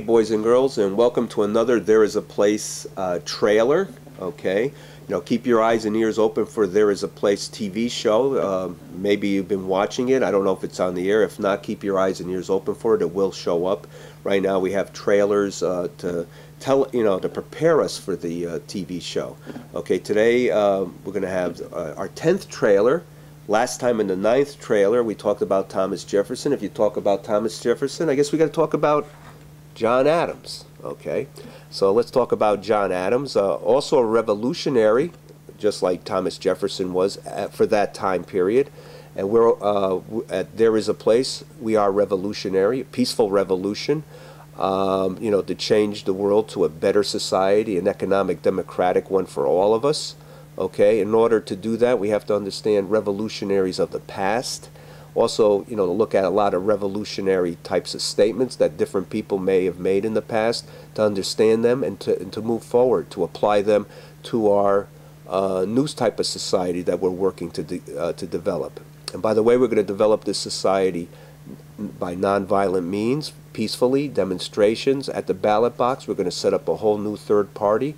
boys and girls, and welcome to another There Is a Place trailer. Okay, keep your eyes and ears open for There Is a Place TV show. Maybe you've been watching it. I don't know if it's on the air. If not, keep your eyes and ears open for it. It will show up. Right now, we have trailers to prepare us for the TV show. Okay, today we're going to have our 10th trailer. Last time in the 9th trailer, we talked about Thomas Jefferson. If you talk about Thomas Jefferson, I guess we got to talk about John Adams. Okay, so let's talk about John Adams, also a revolutionary, just like Thomas Jefferson was for that time period. And we're There Is a Place. We are revolutionary, peaceful revolution. To change the world to a better society, an economic, democratic one for all of us. Okay, in order to do that, we have to understand revolutionaries of the past. Also, to look at a lot of revolutionary types of statements that different people may have made in the past, to understand them and to move forward, to apply them to our new type of society that we're working to develop. And by the way, we're going to develop this society by nonviolent means, peacefully, demonstrations at the ballot box. We're going to set up a whole new third party.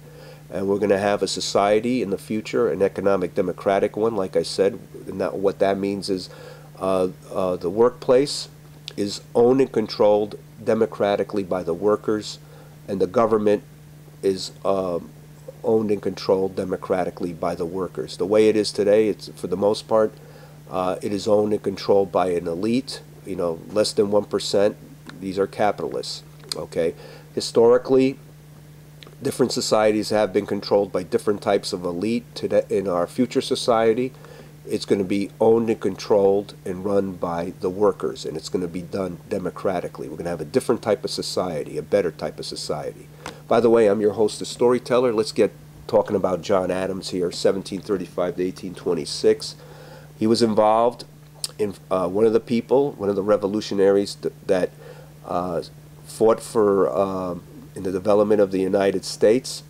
And we're going to have a society in the future, an economic, democratic one, like I said. And what that means is the workplace is owned and controlled democratically by the workers, and the government is owned and controlled democratically by the workers. The way it is today, it's for the most part, it is owned and controlled by an elite, less than 1%. These are capitalists, okay? Historically, different societies have been controlled by different types of elite. Today, in our future society, it's going to be owned and controlled and run by the workers, and it's going to be done democratically. We're going to have a different type of society, a better type of society. By the way, I'm your host, the storyteller. Let's get talking about John Adams here, 1735 to 1826. He was involved in one of the revolutionaries that fought for in the development of the United States,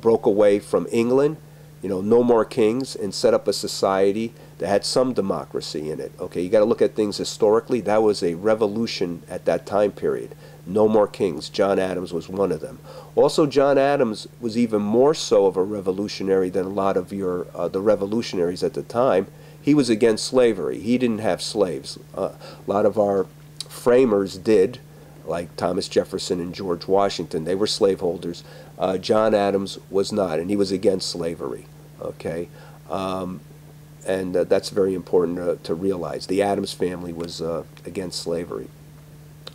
broke away from England, no more kings, and set up a society that had some democracy in it. Okay, you got to look at things historically. That was a revolution at that time period. No more kings. John Adams was one of them. Also, John Adams was even more so of a revolutionary than a lot of the revolutionaries at the time. He was against slavery. He didn't have slaves. A lot of our framers did, like Thomas Jefferson and George Washington. They were slaveholders. John Adams was not, and he was against slavery. Okay, and that's very important to realize. The Adams family was against slavery.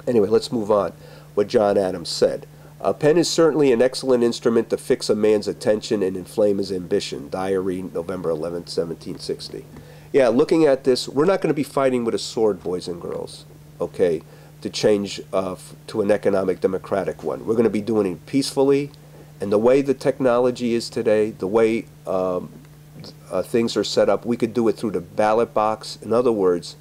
Anyway, let's move on. What John Adams said. A pen is certainly an excellent instrument to fix a man's attention and inflame his ambition. Diary, November 11th, 1760. Yeah, looking at this, we're not going to be fighting with a sword, boys and girls. Okay, to change to an economic, democratic one. We're going to be doing it peacefully, and the way the technology is today, the way things are set up, we could do it through the ballot box. In other words,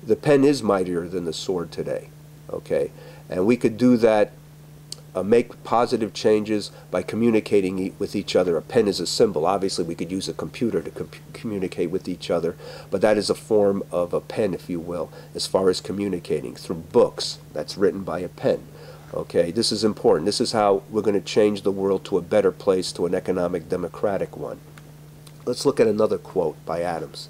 the pen is mightier than the sword today, okay? And we could do that, make positive changes by communicating with each other. A pen is a symbol. Obviously, we could use a computer to communicate with each other, but that is a form of a pen, if you will, as far as communicating through books that's written by a pen. Okay, this is important. This is how we're going to change the world to a better place, to an economic, democratic one. Let's look at another quote by Adams.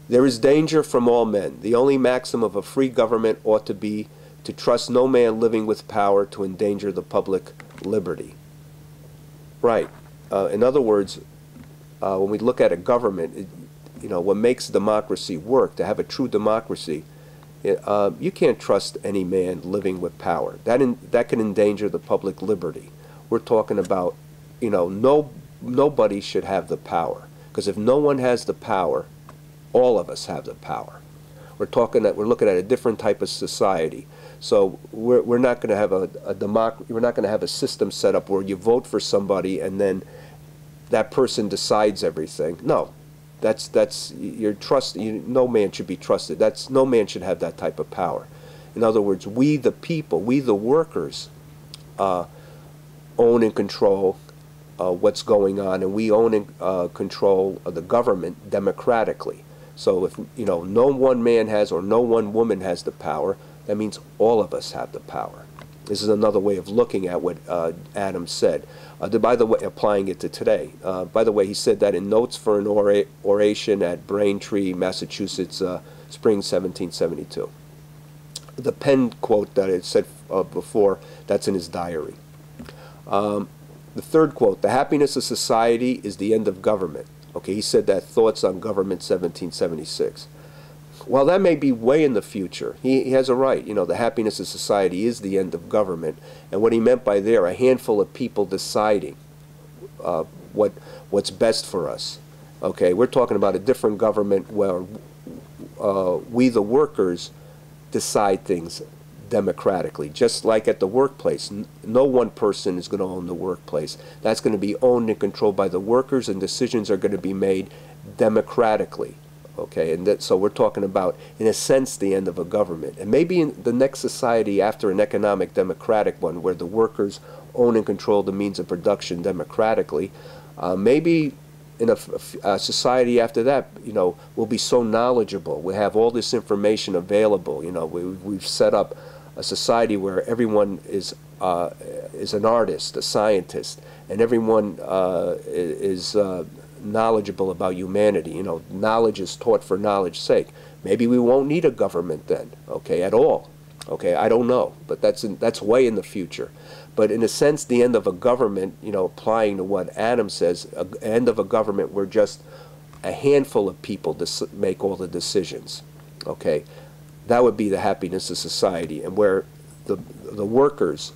There is danger from all men. The only maxim of a free government ought to be to trust no man living with power to endanger the public liberty. Right. In other words, when we look at a government, what makes democracy work, to have a true democracy, you can't trust any man living with power. That can endanger the public liberty. We're talking about, nobody should have the power. Because if no one has the power, all of us have the power. We're looking at a different type of society. So we're not going to have we're not going to have a system set up where you vote for somebody and then that person decides everything. No, no man should be trusted. No man should have that type of power. In other words, we the people, we the workers, own and control what's going on, and we own and control the government democratically. So if no one man has or no one woman has the power, that means all of us have the power. This is another way of looking at what Adams said. By the way, applying it to today. By the way, he said that in Notes for an Oration at Braintree, Massachusetts, spring 1772. The Penn quote that I said before, that's in his diary. The third quote, "The happiness of society is the end of government." Okay, he said that, Thoughts on Government, 1776. Well, that may be way in the future. He has a right. You know, the happiness of society is the end of government. And what he meant by there, a handful of people deciding what's best for us. Okay, we're talking about a different government where we, the workers, decide things democratically, just like at the workplace. No one person is going to own the workplace. That's going to be owned and controlled by the workers, and decisions are going to be made democratically. Okay, and so we're talking about, in a sense, the end of a government. And maybe in the next society after an economic democratic one, where the workers own and control the means of production democratically, maybe in a society after that, you know, we'll be so knowledgeable. We have all this information available. You know, we've set up a society where everyone is an artist, a scientist, and everyone is knowledgeable about humanity. You know, knowledge is taught for knowledge's sake. Maybe we won't need a government then, okay, at all. Okay, I don't know, but that's way in the future. But in a sense, the end of a government, you know, applying to what Adams says, end of a government where just a handful of people make all the decisions. Okay, that would be the happiness of society, and where the workers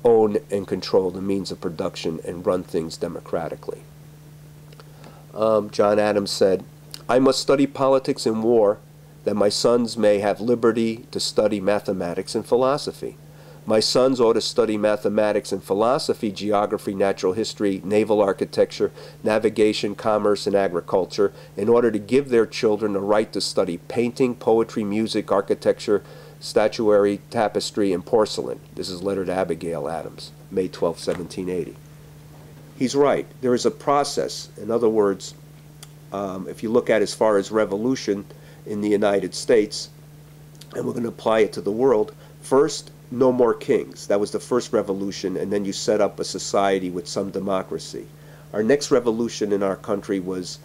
own and control the means of production and run things democratically. John Adams said, "I must study politics and war, that my sons may have liberty to study mathematics and philosophy. My sons ought to study mathematics and philosophy, geography, natural history, naval architecture, navigation, commerce, and agriculture, in order to give their children the right to study painting, poetry, music, architecture, statuary, tapestry, and porcelain." This is a letter to Abigail Adams, May 12, 1780. He's right. There is a process. In other words, if you look at as far as revolution in the United States, and we're going to apply it to the world, first, no more kings. That was the first revolution, and then you set up a society with some democracy. Our next revolution in our country was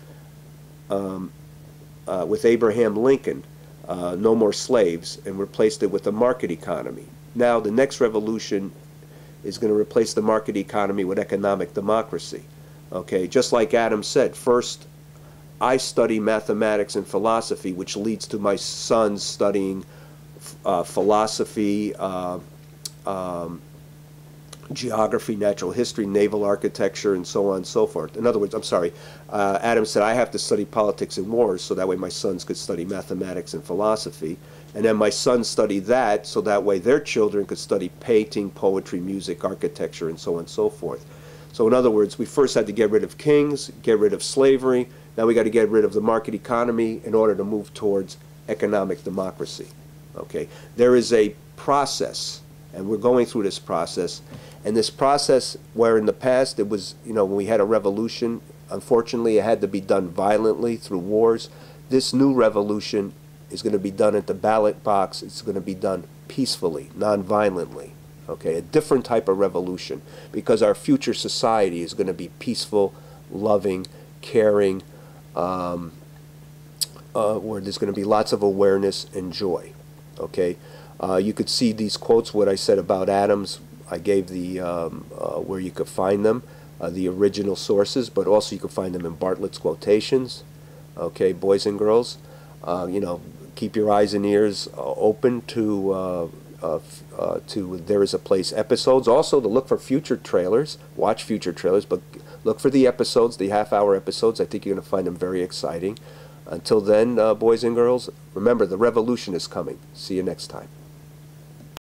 with Abraham Lincoln, no more slaves, and replaced it with a market economy. Now the next revolution is going to replace the market economy with economic democracy. Okay, just like Adams said, first I study mathematics and philosophy, which leads to my sons studying philosophy, geography, natural history, naval architecture, and so on and so forth. In other words, I'm sorry, Adams said I have to study politics and wars so that way my sons could study mathematics and philosophy. And then my sons study that so that way their children could study painting, poetry, music, architecture, and so on and so forth. So in other words, we first had to get rid of kings, get rid of slavery. Now we got to get rid of the market economy in order to move towards economic democracy. Okay, there is a process, and we're going through this process. And this process, where in the past it was, you know, when we had a revolution, unfortunately it had to be done violently through wars. This new revolution is going to be done at the ballot box. It's going to be done peacefully, non-violently. Okay, a different type of revolution, because our future society is going to be peaceful, loving, caring, where there's going to be lots of awareness and joy. Okay, you could see these quotes, what I said about Adams. I gave the where you could find them, the original sources, but also you could find them in Bartlett's quotations. Okay, boys and girls, you know, keep your eyes and ears open to There Is a Place episodes. Also to look for future trailers, watch future trailers, but look for the episodes, the half-hour episodes. I think you're going to find them very exciting. Until then, boys and girls, remember the revolution is coming. See you next time.